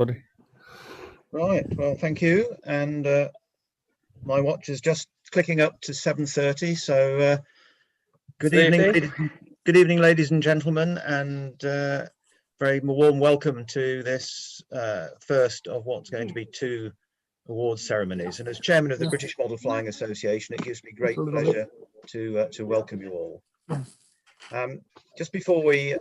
buddy. Right, well, thank you. And my watch is just clicking up to 7:30. So good evening, ladies and gentlemen, and very warm welcome to this first of what's going to be 2 awards ceremonies. And as chairman of the British Model Flying Association, it gives me great pleasure to welcome you all. Just before we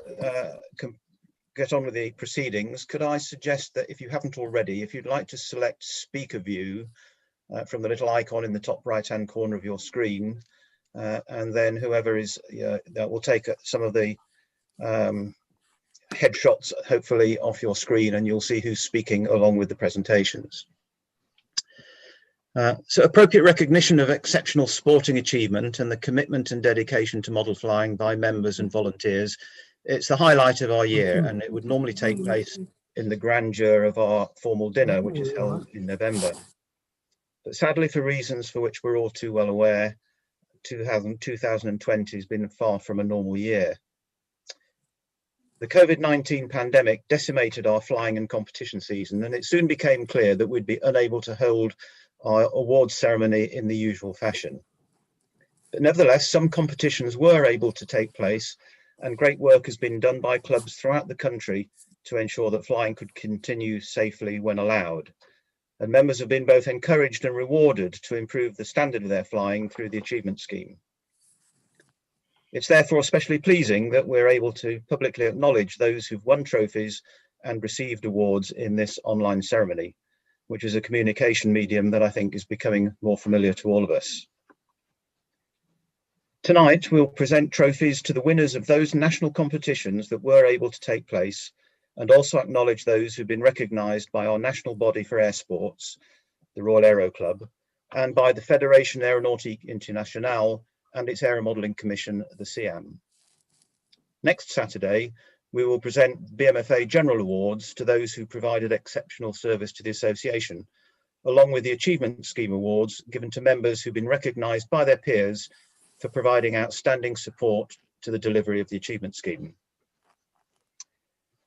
get on with the proceedings, could I suggest that if you haven't already, if you'd like to select speaker view from the little icon in the top right hand corner of your screen, and then whoever is that will take some of the headshots hopefully off your screen, and you'll see who's speaking along with the presentations. So appropriate recognition of exceptional sporting achievement and the commitment and dedication to model flying by members and volunteers. It's the highlight of our year, and it would normally take place in the grandeur of our formal dinner, which is held in November. But sadly, for reasons for which we're all too well aware, 2020 has been far from a normal year. The COVID-19 pandemic decimated our flying and competition season, and it soon became clear that we'd be unable to hold our awards ceremony in the usual fashion. But nevertheless, some competitions were able to take place, and great work has been done by clubs throughout the country to ensure that flying could continue safely when allowed. And members have been both encouraged and rewarded to improve the standard of their flying through the achievement scheme. It's therefore especially pleasing that we're able to publicly acknowledge those who've won trophies and received awards in this online ceremony, which is a communication medium that I think is becoming more familiar to all of us. Tonight, we'll present trophies to the winners of those national competitions that were able to take place, and also acknowledge those who've been recognised by our national body for air sports, the Royal Aero Club, and by the Fédération Aéronautique Internationale and its Aero Modelling Commission, the CIAM. Next Saturday, we will present BMFA General Awards to those who provided exceptional service to the association, along with the Achievement Scheme Awards given to members who've been recognised by their peers for providing outstanding support to the delivery of the Achievement Scheme.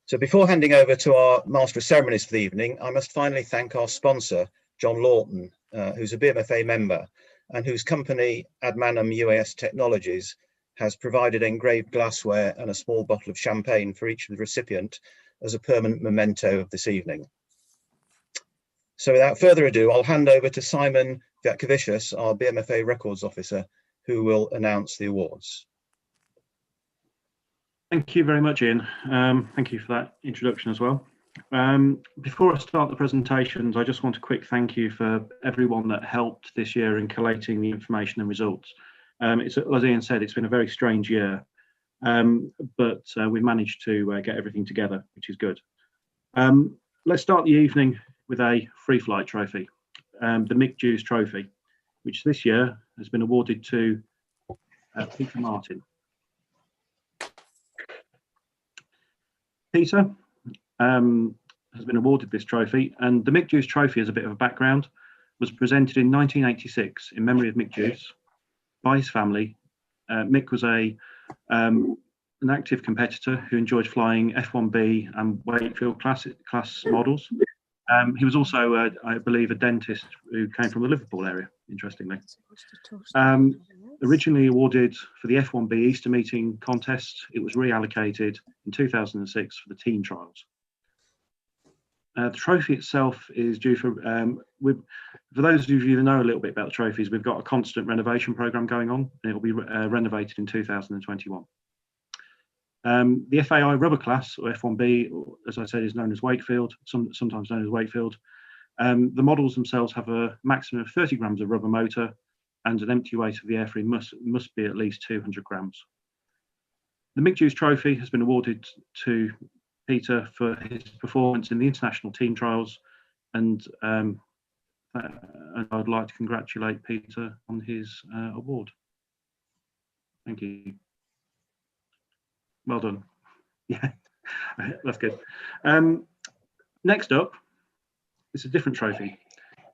So before handing over to our Master of Ceremonies for the evening, I must finally thank our sponsor, John Lawton, who's a BMFA member and whose company, Admanum UAS Technologies, has provided engraved glassware and a small bottle of champagne for each recipient as a permanent memento of this evening. So without further ado, I'll hand over to Simon Viatkovicius, our BMFA Records Officer, who will announce the awards. Thank you very much, Ian. Thank you for that introduction as well. Before I start the presentations, I just want a quick thank you for everyone that helped this year in collating the information and results. As Ian said, it's been a very strange year, but we've managed to get everything together, which is good. Let's start the evening with a free flight trophy, the Mick Hughes Trophy, which this year has been awarded to Peter Martin. Peter has been awarded this trophy, and the Mick Hughes Trophy, as a bit of a background, was presented in 1986 in memory of Mick Hughes by his family. Mick was an active competitor who enjoyed flying F1B and Wakefield class models. He was also, I believe, a dentist who came from the Liverpool area, interestingly. Originally awarded for the F1B Easter meeting contest, it was reallocated in 2006 for the teen trials. The trophy itself is due for those of you that know a little bit about the trophies, we've got a constant renovation program going on, and it will be renovated in 2021. The FAI rubber class, or F1B, as I said, is known as Wakefield, sometimes known as Wakefield. The models themselves have a maximum of 30 grams of rubber motor, and an empty weight of the airframe must be at least 200 grams. The Mick Hughes Trophy has been awarded to Peter for his performance in the international team trials, and I'd like to congratulate Peter on his award. Thank you. Well done. Yeah, that's good. Next up, it's a different trophy.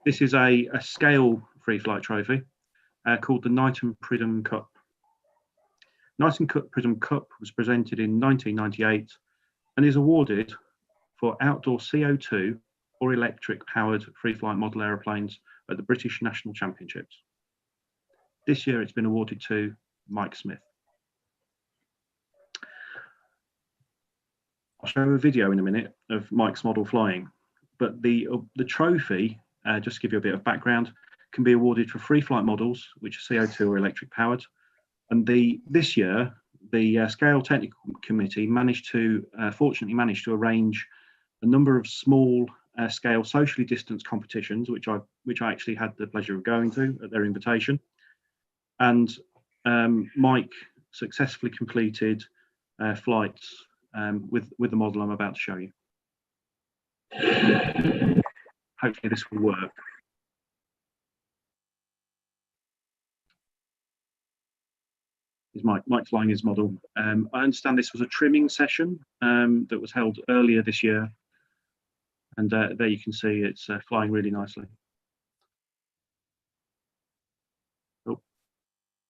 This is a scale free flight trophy called the Knight and Pridham Cup. Knight and Pridham Cup was presented in 1998 and is awarded for outdoor CO2 or electric powered free flight model aeroplanes at the British National Championships. This year it's been awarded to Mike Smith. I'll show a video in a minute of Mike's model flying, but the trophy, just to give you a bit of background, can be awarded for free flight models, which are CO2 or electric powered. And this year, the Scale Technical Committee fortunately managed to arrange a number of small scale socially distanced competitions, which I actually had the pleasure of going to at their invitation. And Mike successfully completed flights with the model I'm about to show you. Hopefully this will work. Is Mike flying his model. I understand this was a trimming session that was held earlier this year. And there you can see it's flying really nicely. Oh,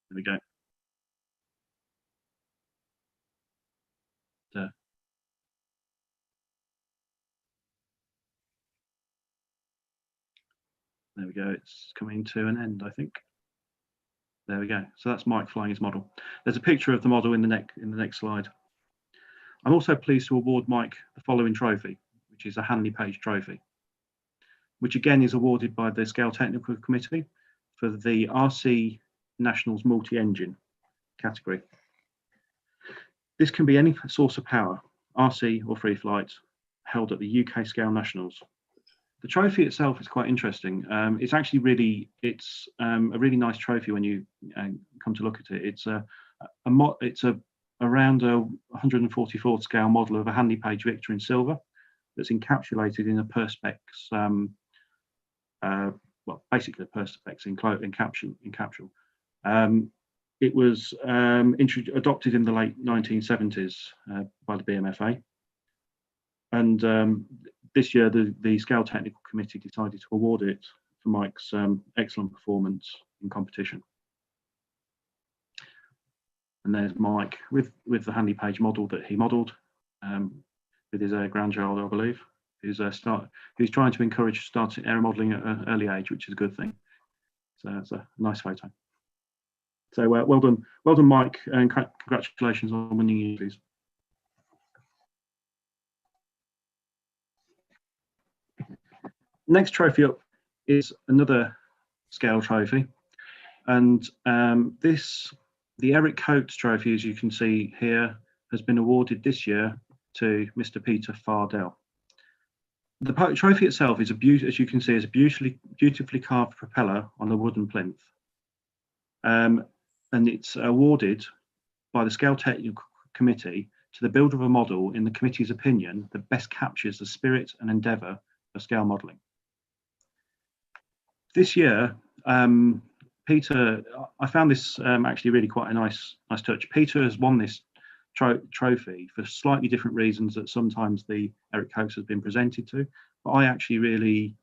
there we go. There. There we go, it's coming to an end, I think. There we go. So that's Mike flying his model. There's a picture of the model in the next slide. I'm also pleased to award Mike the following trophy, which is a Hanley Page trophy, which again is awarded by the Scale Technical Committee for the RC Nationals multi-engine category. This can be any source of power, RC or free flight, held at the UK Scale Nationals. The trophy itself is quite interesting. It's actually it's a really nice trophy when you come to look at it. It's around a 144th scale model of a Hanley Page Victor in silver that's encapsulated in a Perspex, well, basically a Perspex in capsule. It was adopted in the late 1970s by the BMFA. And this year, the Scale Technical Committee decided to award it for Mike's excellent performance in competition. And there's Mike with the Hanley Page model that he modelled with his grandchild, I believe, who's trying to encourage starting aero modelling at an early age, which is a good thing. So it's a nice photo. So well done, Mike, and congratulations on winning your please. Next trophy up is another scale trophy, and the Eric Coates trophy, as you can see here, has been awarded this year to Mr. Peter Fardell. The trophy itself is as you can see, is a beautifully carved propeller on a wooden plinth, and it's awarded by the Scale Technical Committee to the builder of a model, in the committee's opinion, that best captures the spirit and endeavour of scale modelling. This year, Peter, I found this actually really quite a nice touch. Peter has won this trophy for slightly different reasons that sometimes the Eric Coates has been presented to, but I actually really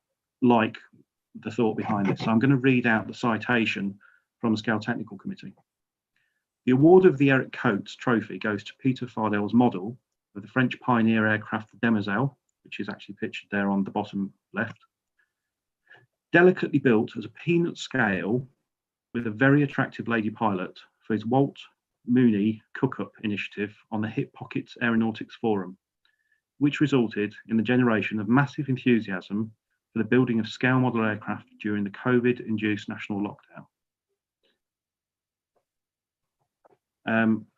like the thought behind this. So I'm going to read out the citation from the Scale Technical Committee. The award of the Eric Coates trophy goes to Peter Fardell's model of the French pioneer aircraft the Demoiselle, which is actually pictured there on the bottom left. Delicately built as a peanut scale with a very attractive lady pilot for his Walt Mooney cook-up initiative on the Hip Pockets Aeronautics Forum, which resulted in the generation of massive enthusiasm for the building of scale model aircraft during the COVID-induced national lockdown.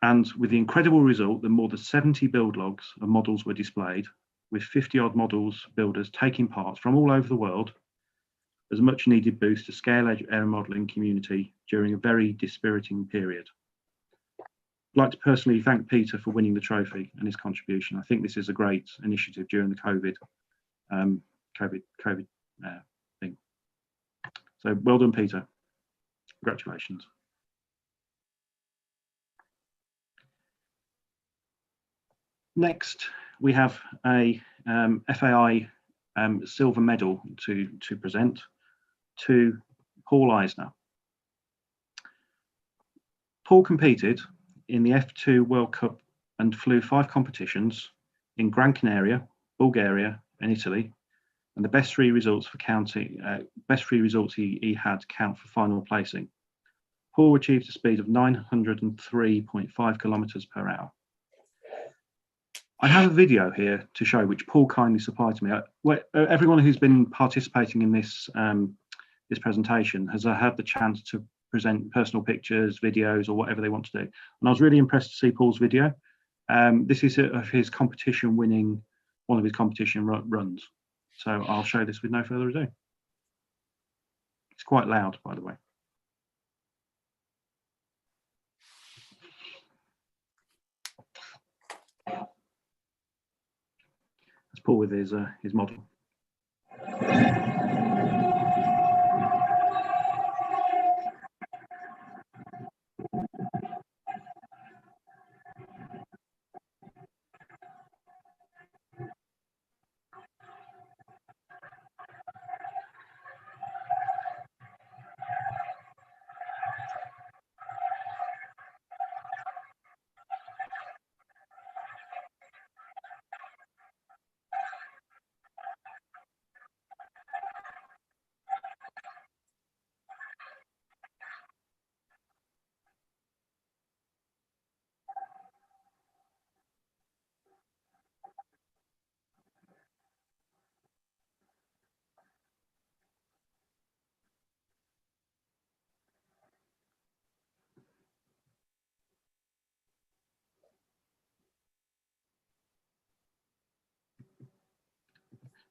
And with the incredible result that more than 70 build logs of models were displayed, with 50-odd models builders taking part from all over the world, as a much needed boost to scale aero modelling community during a very dispiriting period. I'd like to personally thank Peter for winning the trophy and his contribution. I think this is a great initiative during the COVID thing. So well done, Peter. Congratulations. Next, we have a FAI silver medal to present to Paul Eisner. Paul competed in the F2 World Cup and flew 5 competitions in Gran Canaria, Bulgaria and Italy, and the best three results for counting, he had count for final placing. Paul achieved a speed of 903.5 kilometres per hour. I have a video here to show, which Paul kindly supplied to me. Everyone who's been participating in this this presentation has had the chance to present personal pictures, videos, or whatever they want to do. And I was really impressed to see Paul's video. This is of his competition winning, one of his competition runs. So I'll show this with no further ado. It's quite loud, by the way. That's Paul with his model.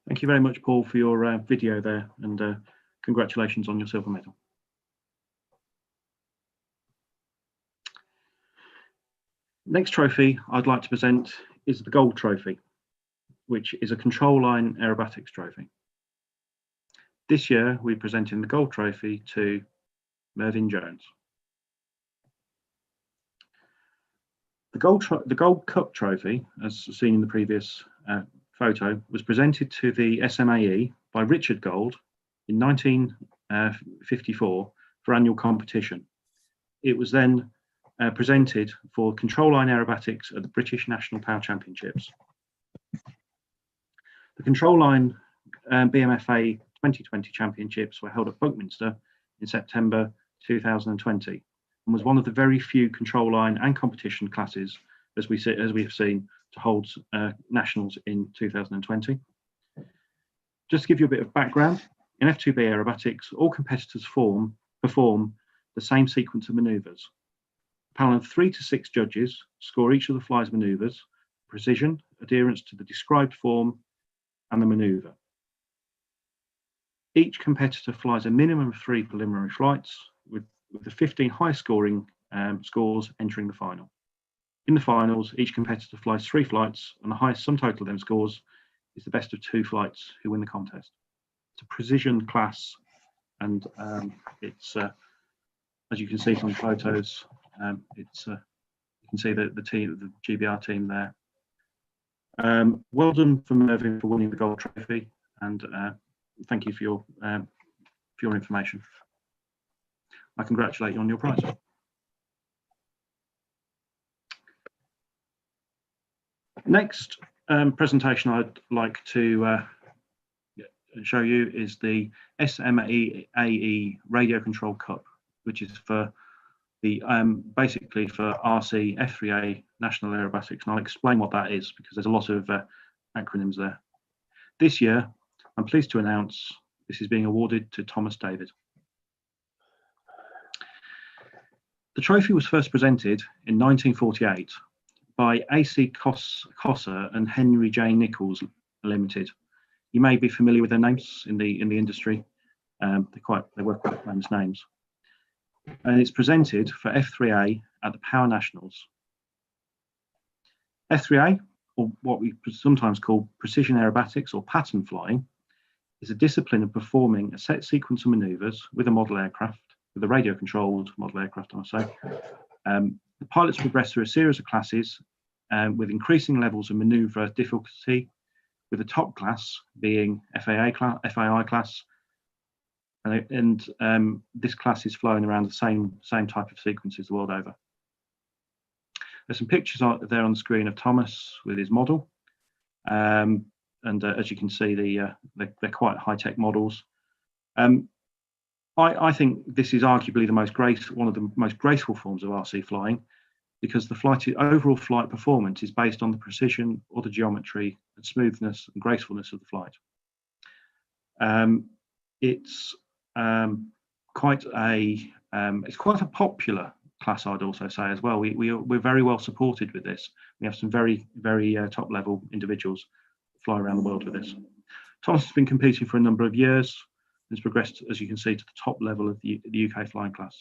Thank you very much, Paul, for your video there, and congratulations on your silver medal. Next trophy I'd like to present is the Gold Trophy, which is a control line aerobatics trophy. This year we're presenting the Gold Trophy to Mervyn Jones. The Gold Cup Trophy, as seen in the previous photo, was presented to the SMAE by Richard Gold in 1954 for annual competition. It was then presented for control line aerobatics at the British National Power Championships. The control line BMFA 2020 Championships were held at Buckminster in September 2020 and was one of the very few control line and competition classes, as we have seen, to hold nationals in 2020. Just to give you a bit of background, in F2B aerobatics, all competitors perform the same sequence of manoeuvres. A panel of 3 to 6 judges score each of the fly's manoeuvres, precision, adherence to the described form, and the manoeuvre. Each competitor flies a minimum of 3 preliminary flights, with the 15 highest scoring scores entering the final. In the finals, each competitor flies 3 flights, and the highest sum total of them scores is the best of 2 flights who win the contest. It's a precision class, and it's as you can see from the photos, you can see the GBR team there. Well done for Mervyn for winning the Gold Trophy, and thank you for your information. I congratulate you on your prize. Next presentation I'd like to show you is the FSMAE Radio Control Cup, which is for the basically for RC F3A National Aerobatics, and I'll explain what that is because there's a lot of acronyms there. This year, I'm pleased to announce this is being awarded to Thomas David. The trophy was first presented in 1948 by AC Cosser and Henry J. Nichols Limited. You may be familiar with their names in the industry. They were quite famous names. And it's presented for F3A at the Power Nationals. F3A, or what we sometimes call precision aerobatics or pattern flying, is a discipline of performing a set sequence of manoeuvres with a model aircraft, with a radio-controlled model aircraft, I must say. The pilots progress through a series of classes with increasing levels of manoeuvre difficulty, with the top class being FAI class, and this class is flying around the same type of sequences the world over. There's some pictures there on the screen of Thomas with his model. and as you can see, they're quite high-tech models. I think this is arguably one of the most graceful forms of RC flying, because the overall flight performance is based on the precision or the geometry and smoothness and gracefulness of the flight. It's quite a popular class, I'd also say as well. We're very well supported with this. We have some very top level individuals fly around the world with this. Thomas has been competing for a number of years and has progressed, as you can see, to the top level of the UK flying class.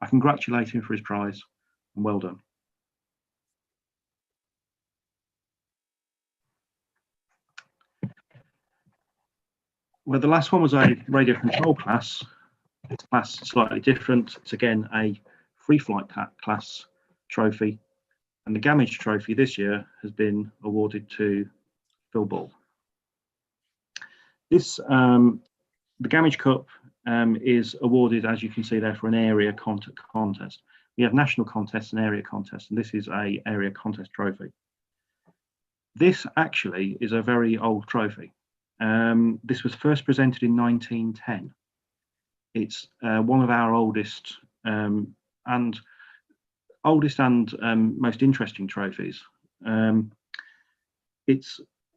I congratulate him for his prize, and well done. Well, the last one was a radio control class. This class is slightly different. It's again a free flight class trophy, and the Gamage trophy this year has been awarded to Phil Ball. This the Gamage Cup is awarded, as you can see there, for an area contest. We have national contests and area contests, and this is a area contest trophy. This actually is a very old trophy. This was first presented in 1910. It's one of our oldest and most interesting trophies. It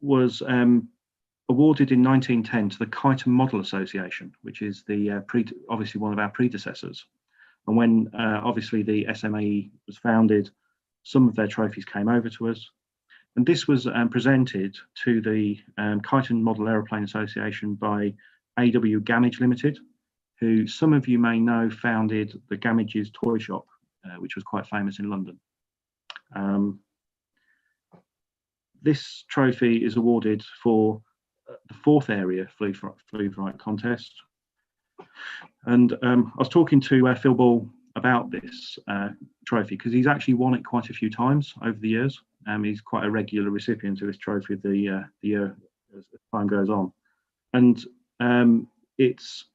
was awarded in 1910 to the Kite and Model Association, which is the obviously one of our predecessors. And when obviously the SMAE was founded, some of their trophies came over to us. And this was presented to the Kite and Model Aeroplane Association by AW Gamage Limited, who some of you may know founded the Gamage's toy shop, which was quite famous in London. This trophy is awarded for the 4th area flew flight contest. And I was talking to Phil Ball about this trophy because he's actually won it quite a few times over the years. He's quite a regular recipient of this trophy the year as time goes on, and it's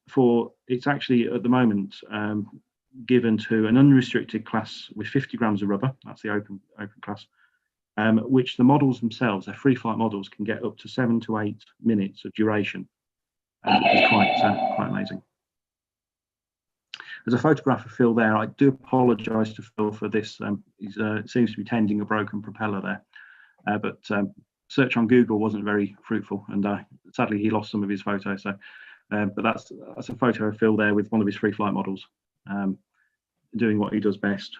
actually at the moment given to an unrestricted class with 50 grams of rubber. That's the open class, which the models themselves, their free flight models, can get up to 7 to 8 minutes of duration, which is quite amazing. There's a photograph of Phil there. I do apologise to Phil for this. He seems to be tending a broken propeller there, but search on Google wasn't very fruitful, and sadly he lost some of his photos. So, but that's a photo of Phil there with one of his free flight models, doing what he does best.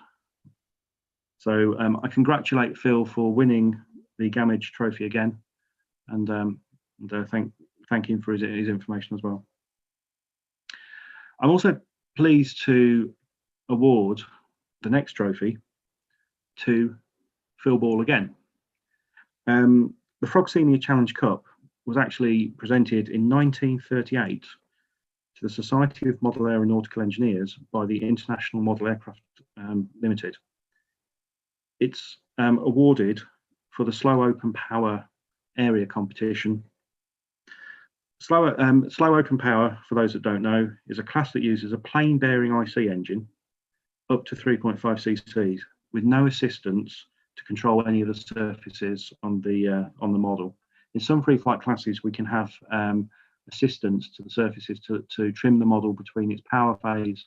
So I congratulate Phil for winning the Gamage trophy again, and thank him for his information as well. I'm also pleased to award the next trophy to Phil Ball again. The Frog Senior Challenge Cup was actually presented in 1938 to the Society of Model Aeronautical Engineers by the International Model Aircraft Limited. It's awarded for the slow open power area competition. Slow open power, for those that don't know, is a class that uses a plain bearing IC engine up to 3.5 cc's with no assistance to control any of the surfaces on the model. In some free flight classes, we can have assistance to the surfaces to trim the model between its power phase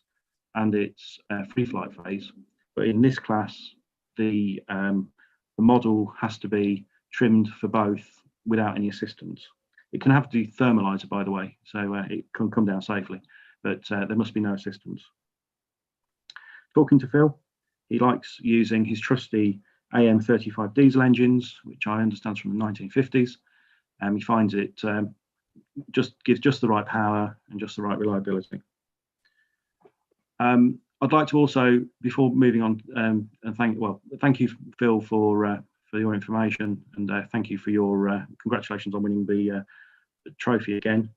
and its free flight phase. But in this class, the model has to be trimmed for both without any assistance. It can have to do thermalizer, by the way, so it can come down safely, but there must be no assistance. Talking to Phil, he likes using his trusty AM35 diesel engines, which I understand is from the 1950s. He finds it gives just the right power and just the right reliability. I'd like to also, before moving on, and thank you, Phil, for your information, and thank you for your congratulations on winning the trophy again.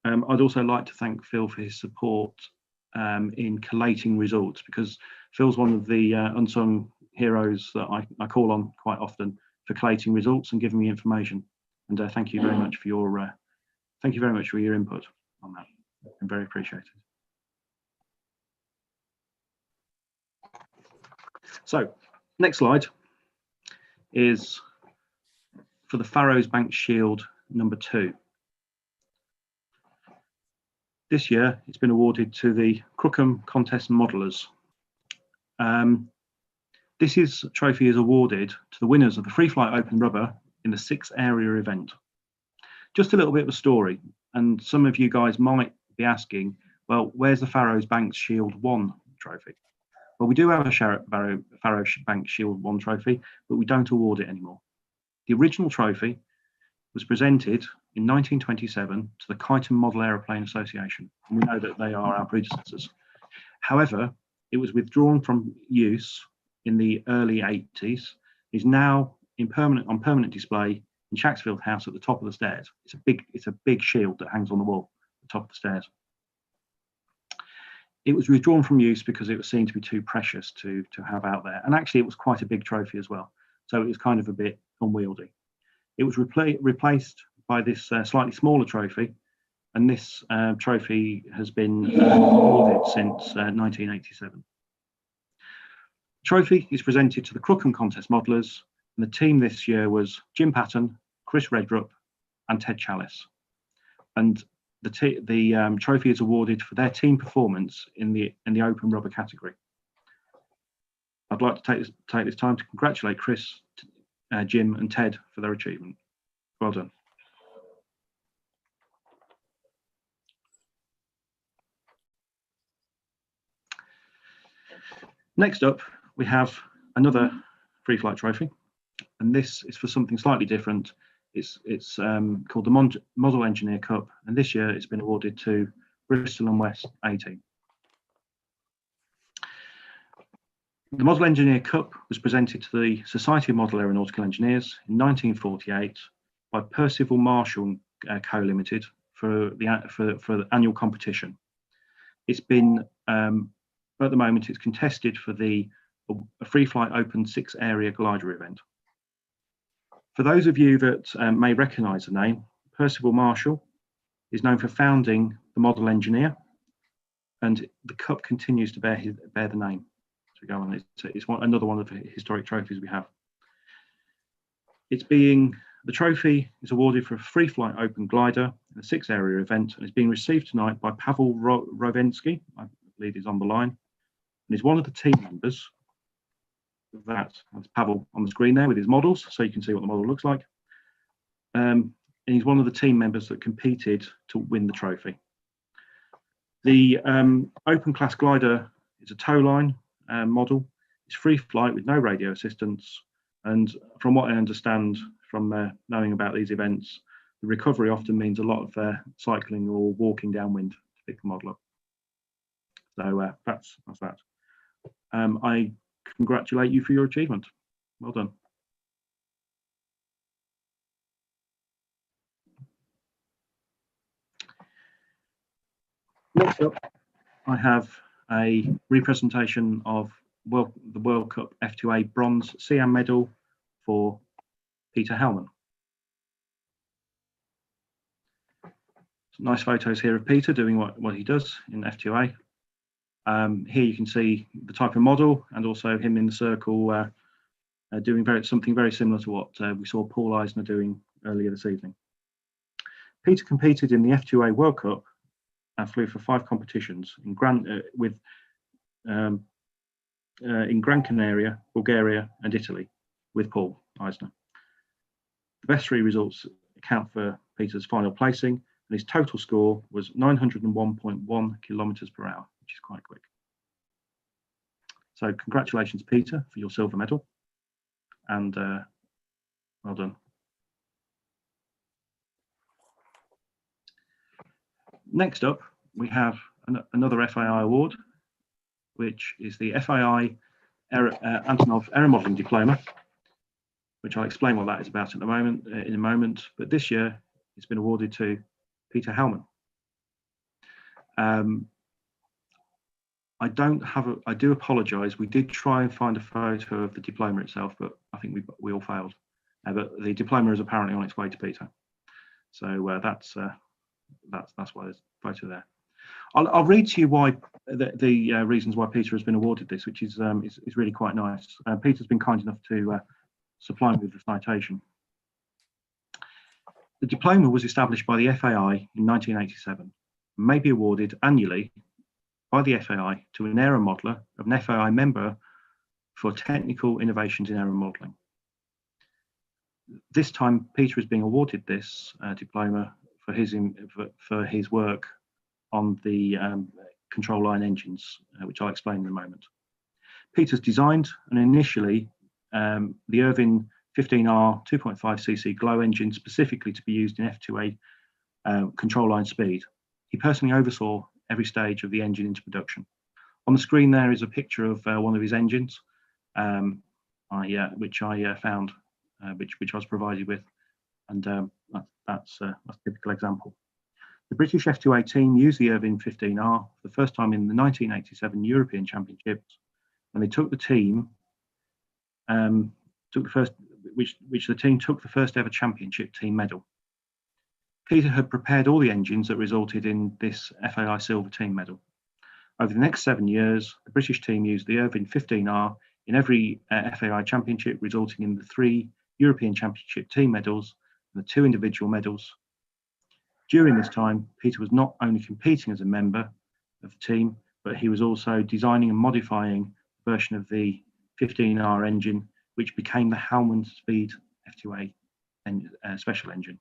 I'd also like to thank Phil for his support in collating results, because Phil's one of the unsung heroes that I call on quite often for collating results and giving me information. And thank you very much for your input on that. I'm very appreciated. So, next slide is for the Farrows Bank Shield number 2. This year, it's been awarded to the Crookham Contest Modelers. This trophy is awarded to the winners of the Free Flight Open Rubber in the 6 area event. Just a little bit of a story, and some of you guys might be asking, well, where's the Farrows Banks Shield 1 trophy? Well, we do have a Farrow Banks Shield 1 trophy, but we don't award it anymore. The original trophy was presented in 1927 to the Kite and Model Aeroplane Association, and we know that they are our predecessors. However, it was withdrawn from use in the early 80s, is now on permanent display in Shacksfield House at the top of the stairs. It's a big shield that hangs on the wall at the top of the stairs. It was withdrawn from use because it was seen to be too precious to have out there, and actually it was quite a big trophy as well, so it was kind of a bit unwieldy. It was replaced by this slightly smaller trophy, and this trophy has been awarded since 1987. The trophy is presented to the Crookham Contest Modelers, and the team this year was Jim Patton, Chris Redrup, and Ted Chalice. And the trophy is awarded for their team performance in the open rubber category. I'd like to take this time to congratulate Chris, Jim, and Ted for their achievement. Well done. Next up, we have another free flight trophy, and this is for something slightly different. It's called the Model Engineer Cup, and this year it's been awarded to Bristol and West A team. The Model Engineer Cup was presented to the Society of Model Aeronautical Engineers in 1948 by Percival Marshall Co Limited for the annual competition. It's been at the moment it's contested for a Free Flight Open 6 area glider event. For those of you that may recognise the name, Percival Marshall is known for founding the Model Engineer, and the cup continues to bear the name. So go on, it's another one of the historic trophies we have. The trophy is awarded for a Free Flight Open glider in a 6 area event, and is being received tonight by Pavel Rovensky, I believe he's on the line, and he's one of the team members. That's Pavel on the screen there with his models, so you can see what the model looks like. And he's one of the team members that competed to win the trophy. The open class glider is a tow line model. It's free flight with no radio assistance, and from what I understand from knowing about these events, the recovery often means a lot of cycling or walking downwind to pick the model up. So that's that. I congratulate you for your achievement. Well done. Next up, I have a representation of the World Cup F2A bronze CM medal for Peter Halman. Some nice photos here of Peter doing what he does in F2A. Here you can see the type of model, and also him in the circle doing something very similar to what we saw Paul Eisner doing earlier this evening. Peter competed in the F2A World Cup and flew for 5 competitions in Gran Canaria, Bulgaria, and Italy with Paul Eisner. The best 3 results account for Peter's final placing, and his total score was 901.1 kilometers per hour, which is quite quick. So congratulations, Peter, for your silver medal, and well done. Next up, we have another FAI award, which is the FAI Antonov Aero Modelling Diploma, which I'll explain what that is about in a moment. But this year, it's been awarded to Peter Halman. I do apologise. We did try and find a photo of the diploma itself, but I think we all failed. But the diploma is apparently on its way to Peter. So that's why there's a photo there. I'll read to you why the reasons why Peter has been awarded this, which is really quite nice. Peter's been kind enough to supply me with the citation. The diploma was established by the FAI in 1987 and may be awarded annually by the FAI to an error modeller of an FAI member for technical innovations in error modelling. This time, Peter is being awarded this diploma for his work on the control line engines, which I'll explain in a moment. Peter's designed and initially the Irvine 15R 2.5cc glow engine specifically to be used in F2A control line speed. He personally oversaw every stage of the engine into production. On the screen there is a picture of one of his engines, which I found, which I was provided with, and that's a typical example. The British F2A team used the Irvine 15R for the first time in the 1987 European Championships, and they took the team, which the team took the first ever championship team medal. Peter had prepared all the engines that resulted in this FAI silver team medal. Over the next 7 years, the British team used the Irvine 15R in every FAI championship, resulting in the 3 European Championship team medals and the 2 individual medals. During this time, Peter was not only competing as a member of the team, but he was also designing and modifying a version of the 15R engine, which became the Halman Speed F2A special engine.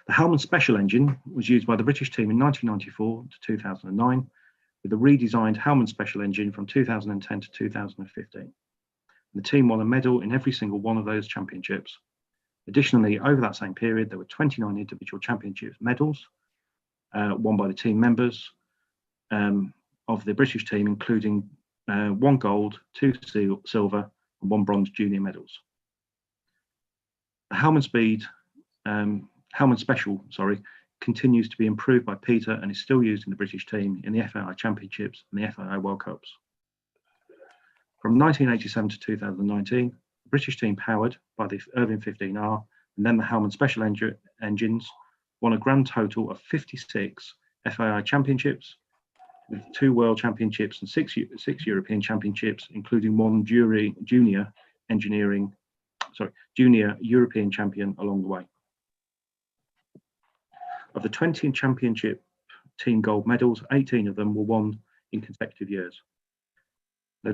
The Halman special engine was used by the British team in 1994 to 2009, with a redesigned Halman special engine from 2010 to 2015. And the team won a medal in every single one of those championships. Additionally, over that same period, there were 29 individual championships medals won by the team members of the British team, including 1 gold, 2 silver, and 1 bronze junior medals. The Halman Special, continues to be improved by Peter and is still used in the British team in the FAI Championships and the FAI World Cups. From 1987 to 2019, the British team, powered by the Irvine 15R and then the Halman Special engines, won a grand total of 56 FAI Championships, with 2 World Championships and 6 European Championships, including 1 junior European champion along the way. Of the 20 championship team gold medals, 18 of them were won in consecutive years. Now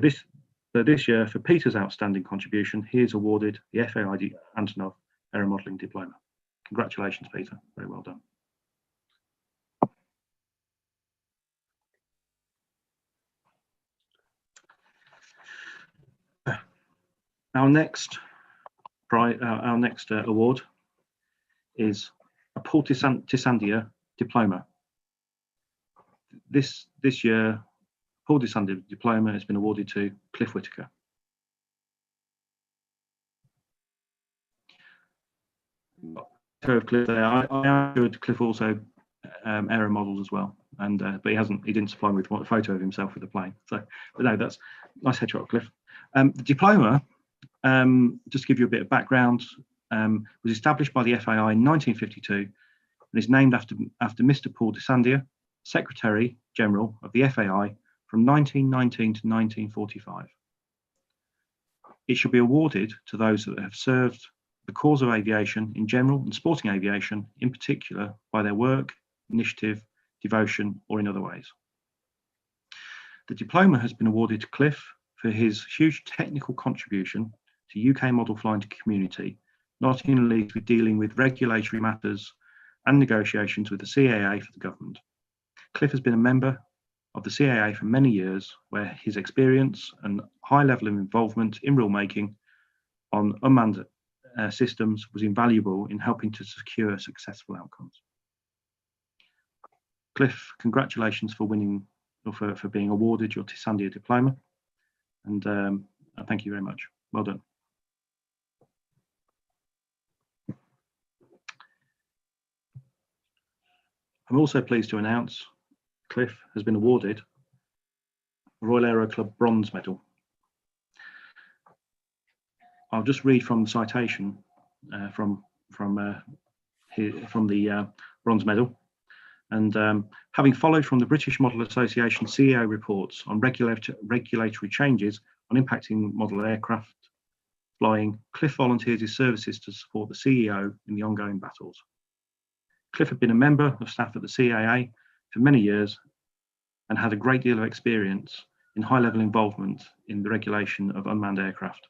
this year, for Peter's outstanding contribution, he is awarded the FAI Antonov Error Modelling Diploma. Congratulations, Peter. Very well done. Our next award is a Paul Tissandier Diploma. This year, Paul Tissandier Diploma has been awarded to Cliff Whittaker. I assured Cliff also error models as well, and but he didn't supply me with a photo of himself with the plane. So, but no, that's nice headshot, Cliff. The diploma, just to give you a bit of background, was established by the FAI in 1952 and is named after Mr. Paul Tissandier, Secretary General of the FAI from 1919 to 1945. It should be awarded to those that have served the cause of aviation in general and sporting aviation in particular by their work, initiative, devotion, or in other ways. The diploma has been awarded to Cliff for his huge technical contribution to UK model flying community, not only with dealing with regulatory matters and negotiations with the CAA for the government. Cliff has been a member of the CAA for many years, where his experience and high level of involvement in rulemaking on unmanned systems was invaluable in helping to secure successful outcomes. Cliff, congratulations for winning, or for being awarded your Tissandier Diploma, and thank you very much. Well done. I'm also pleased to announce Cliff has been awarded the Royal Aero Club Bronze Medal. I'll just read from the citation from the bronze medal. And having followed from the British Model Association CEO reports on regulatory changes on impacting model aircraft, flying, Cliff volunteers his services to support the CEO in the ongoing battles. Cliff had been a member of staff at the CAA for many years and had a great deal of experience in high-level involvement in the regulation of unmanned aircraft.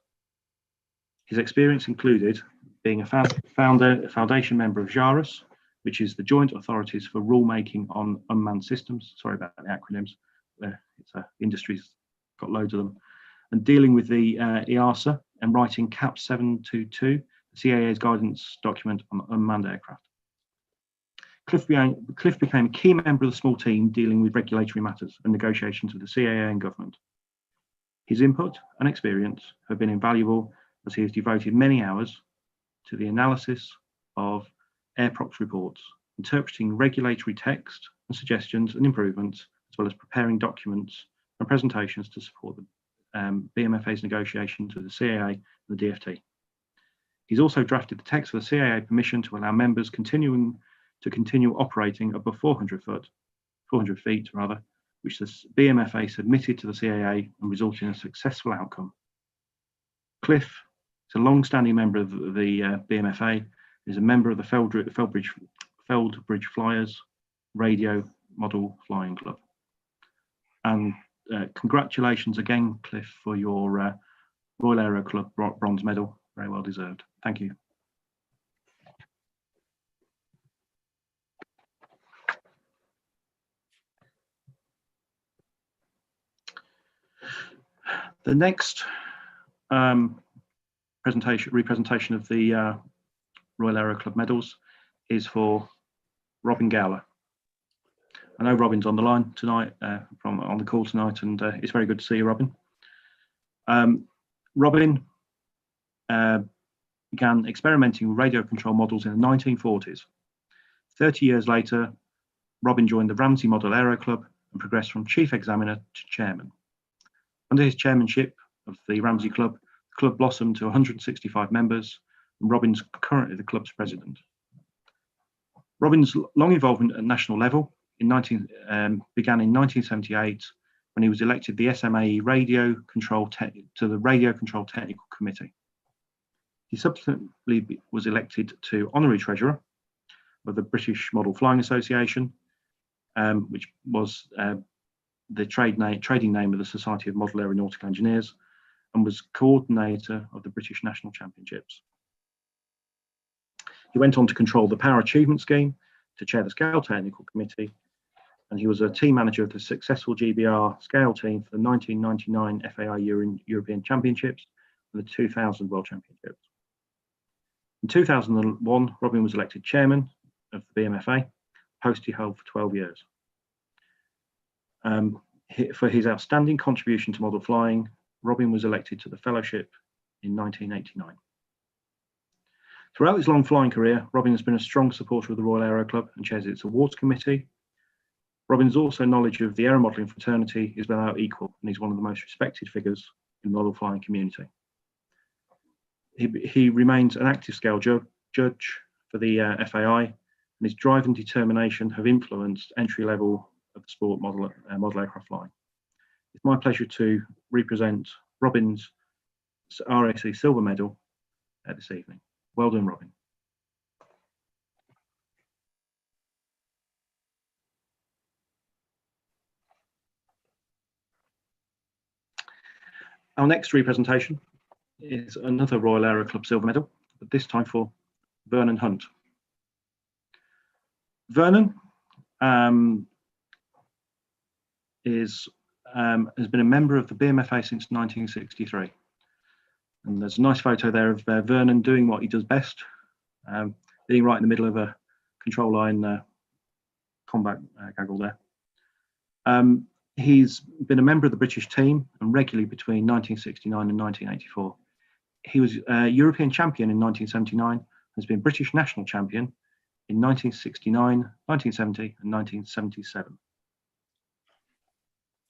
His experience included being a foundation member of JARUS, which is the Joint Authorities for Rulemaking on Unmanned Systems. Sorry about the acronyms. Industry's got loads of them. And dealing with the EASA and writing CAP 722, the CAA's guidance document on unmanned aircraft. Cliff became a key member of the small team dealing with regulatory matters and negotiations with the CAA and government. His input and experience have been invaluable as he has devoted many hours to the analysis of AirProcs reports, interpreting regulatory text and suggestions and improvements, as well as preparing documents and presentations to support the BMFA's negotiations with the CAA and the DFT. He's also drafted the text for the CAA permission to allow members to continue operating above 400 feet, which the BMFA submitted to the CAA and resulted in a successful outcome. Cliff is a long-standing member of the BMFA, is a member of the Feldbridge Flyers Radio Model Flying Club. And congratulations again, Cliff, for your Royal Aero Club bronze medal. Very well deserved. Thank you. The next representation of the Royal Aero Club medals is for Robin Gowler. I know Robin's on the line tonight, on the call tonight, and it's very good to see you, Robin. Robin began experimenting with radio control models in the 1940s. 30 years later, Robin joined the Ramsey Model Aero Club and progressed from chief examiner to chairman. Under his chairmanship of the Ramsey Club, the club blossomed to 165 members, and Robin's currently the club's president. Robin's long involvement at national level began in 1978 when he was elected the SMAE to the Radio Control Technical Committee. He subsequently was elected to honorary treasurer of the British Model Flying Association, which was the trading name of the Society of Model Aeronautical Engineers, and was coordinator of the British National Championships. He went on to control the Power Achievement Scheme, to chair the Scale Technical Committee, and he was a team manager of the successful GBR Scale team for the 1999 FAI European Championships and the 2000 World Championships. In 2001, Robin was elected chairman of the BMFA, a post he held for 12 years. For his outstanding contribution to model flying, Robin was elected to the fellowship in 1989. Throughout his long flying career, Robin has been a strong supporter of the Royal Aero Club and chairs its awards committee. Robin's also knowledge of the aeromodelling fraternity is without equal, and he's one of the most respected figures in the model flying community. He remains an active scale judge for the FAI, and his drive and determination have influenced entry level of the sport model aircraft flying. It's my pleasure to represent Robin's RAC silver medal this evening. Well done, Robin. Our next representation is another Royal Aero Club silver medal, but this time for Vernon Hunt. Vernon has been a member of the BMFA since 1963. And there's a nice photo there of Vernon doing what he does best, being right in the middle of a control line combat gaggle there. He's been a member of the British team and regularly between 1969 and 1984. He was European champion in 1979, has been British national champion in 1969, 1970 and 1977.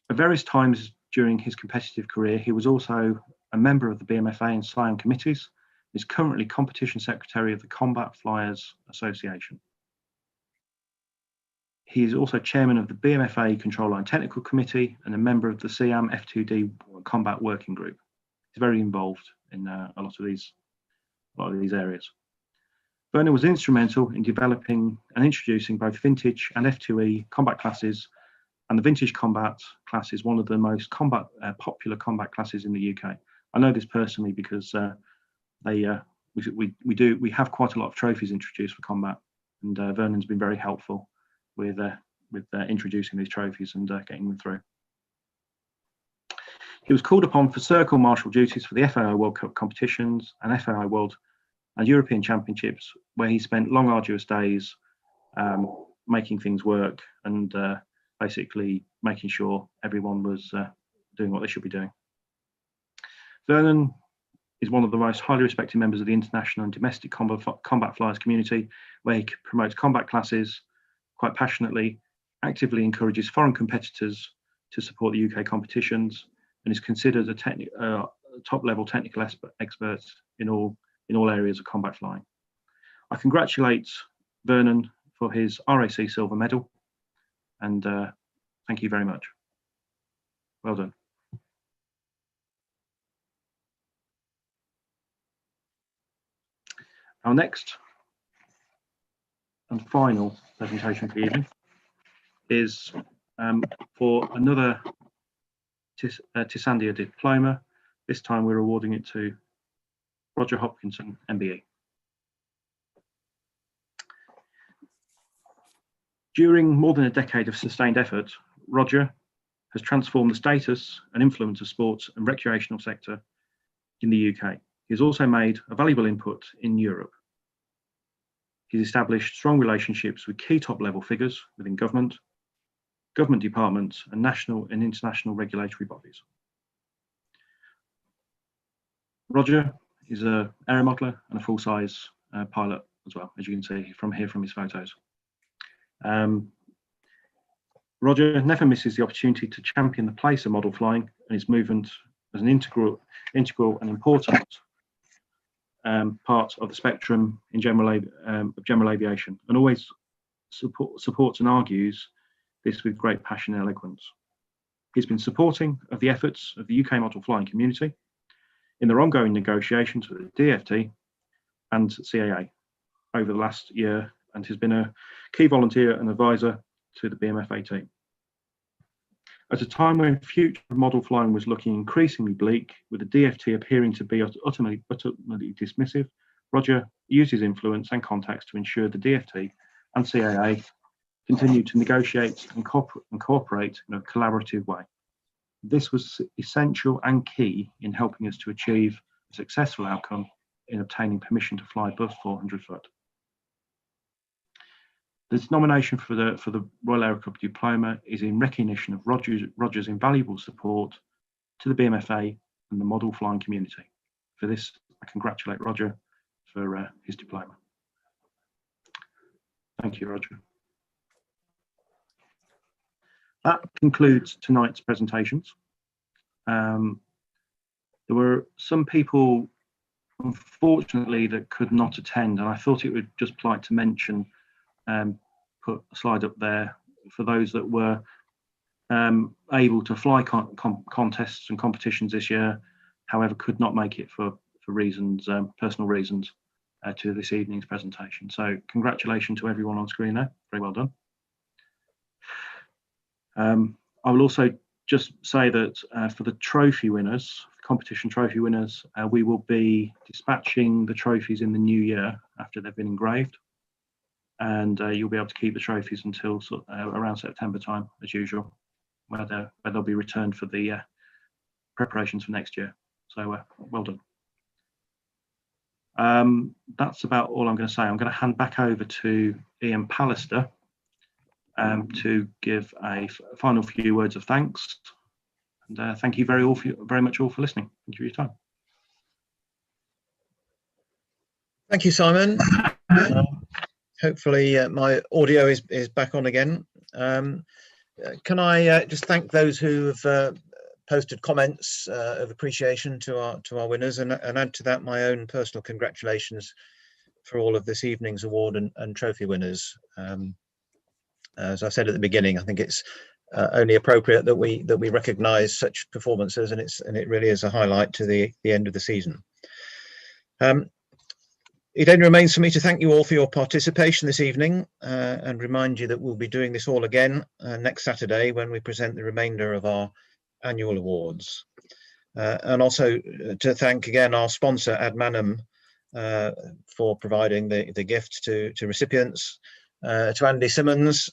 At various times during his competitive career, he was also a member of the BMFA and SIAM committees. He's currently competition secretary of the Combat Flyers Association. He is also chairman of the BMFA Control Line Technical Committee and a member of the SIAM F2D Combat Working Group. He's very involved in a lot of these areas. Vernon was instrumental in developing and introducing both vintage and F2E combat classes, and the vintage combat class is one of the most popular combat classes in the UK. I know this personally because we have quite a lot of trophies introduced for combat, and Vernon's been very helpful with introducing these trophies and getting them through. He was called upon for circle marshal duties for the FAI World Cup competitions and FAI World and European Championships, where he spent long, arduous days making things work and basically making sure everyone was doing what they should be doing. Vernon is one of the most highly respected members of the international and domestic combat flyers community, where he promotes combat classes quite passionately, actively encourages foreign competitors to support the UK competitions, and is considered a top-level technical expert in all areas of combat flying. I congratulate Vernon for his RAC silver medal, and thank you very much. Well done. Our next and final presentation for the evening is for another Tissandia diploma. This time we're awarding it to Roger Hopkinson, MBE. During more than a decade of sustained effort, Roger has transformed the status and influence of sports and recreational sector in the UK. He has also made a valuable input in Europe. He's established strong relationships with key top-level figures within government departments, and national and international regulatory bodies. Roger is an air modeller and a full-size pilot as well, as you can see from his photos. Roger never misses the opportunity to champion the place of model flying and his movement as an integral and important part of the spectrum in general aviation, and always supports and argues this with great passion and eloquence. He's been supporting of the efforts of the UK model flying community in their ongoing negotiations with the DFT and CAA over the last year, and has been a key volunteer and advisor to the BMFA team. At a time when future model flying was looking increasingly bleak, with the DFT appearing to be utterly dismissive, Roger used his influence and contacts to ensure the DFT and CAA continued to negotiate and cooperate in a collaborative way. This was essential and key in helping us to achieve a successful outcome in obtaining permission to fly above 400 foot. This nomination for the Royal Aerocorps Diploma is in recognition of Roger's invaluable support to the BMFA and the model flying community. For this, I congratulate Roger for his diploma. Thank you, Roger. That concludes tonight's presentations. There were some people, unfortunately, that could not attend, and I thought it would just like to mention, put a slide up there for those that were able to fly contests and competitions this year, however could not make it for reasons, personal reasons, to this evening's presentation. So congratulations to everyone on screen there, very well done. I will also just say that for the trophy winners, competition trophy winners, we will be dispatching the trophies in the new year after they've been engraved, and you'll be able to keep the trophies until around September time, as usual, where they'll be returned for the preparations for next year. So well done. That's about all I'm going to say. I'm going to hand back over to Ian Pallister to give a final few words of thanks. And thank you very much all for listening. Thank you for your time. Thank you, Simon. Hopefully my audio is back on again. Can I just thank those who have posted comments of appreciation to our winners, and add to that my own personal congratulations for all of this evening's award and trophy winners. As I said at the beginning, I think it's only appropriate that we recognise such performances, and it really is a highlight to the end of the season. It only remains for me to thank you all for your participation this evening and remind you that we'll be doing this all again next Saturday when we present the remainder of our annual awards. And also to thank again our sponsor Ad Manum for providing the gifts to recipients, to Andy Simmons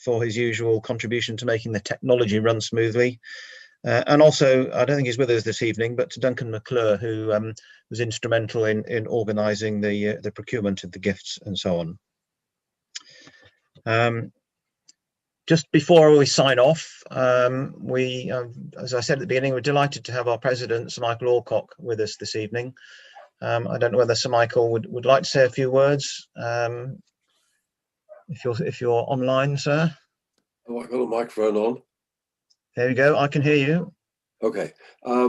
for his usual contribution to making the technology run smoothly, and also, I don't think he's with us this evening, but to Duncan McClure, who was instrumental in organising the procurement of the gifts and so on. Just before we sign off, we, as I said at the beginning, we're delighted to have our president, Sir Michael Alcock, with us this evening. I don't know whether Sir Michael would like to say a few words. If you're online, sir. Oh, I got a microphone on. There you go. I can hear you. Okay.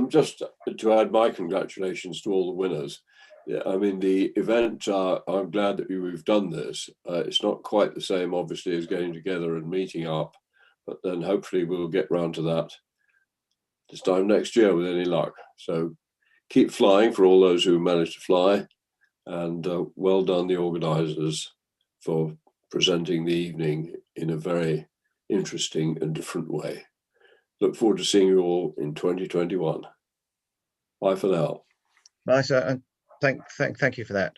Just to add my congratulations to all the winners. Yeah, I mean, the event, I'm glad that we've done this. It's not quite the same, obviously, as getting together and meeting up, but then hopefully we'll get round to that this time next year with any luck. So keep flying for all those who managed to fly, and well done the organisers for presenting the evening in a very interesting and different way. Look forward to seeing you all in 2021. Bye for now. Bye, sir, and thank you for that.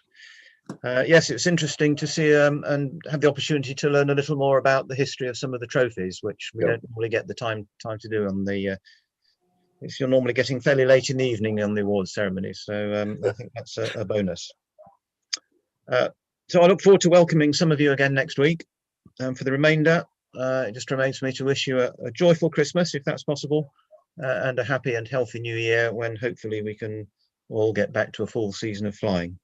Yes, it's interesting to see and have the opportunity to learn a little more about the history of some of the trophies, which we don't normally get the time to do on the. You're normally getting fairly late in the evening on the awards ceremony, so I think that's a bonus. So I look forward to welcoming some of you again next week. For the remainder, it just remains for me to wish you a joyful Christmas, if that's possible, and a happy and healthy New Year, when hopefully we can all get back to a full season of flying.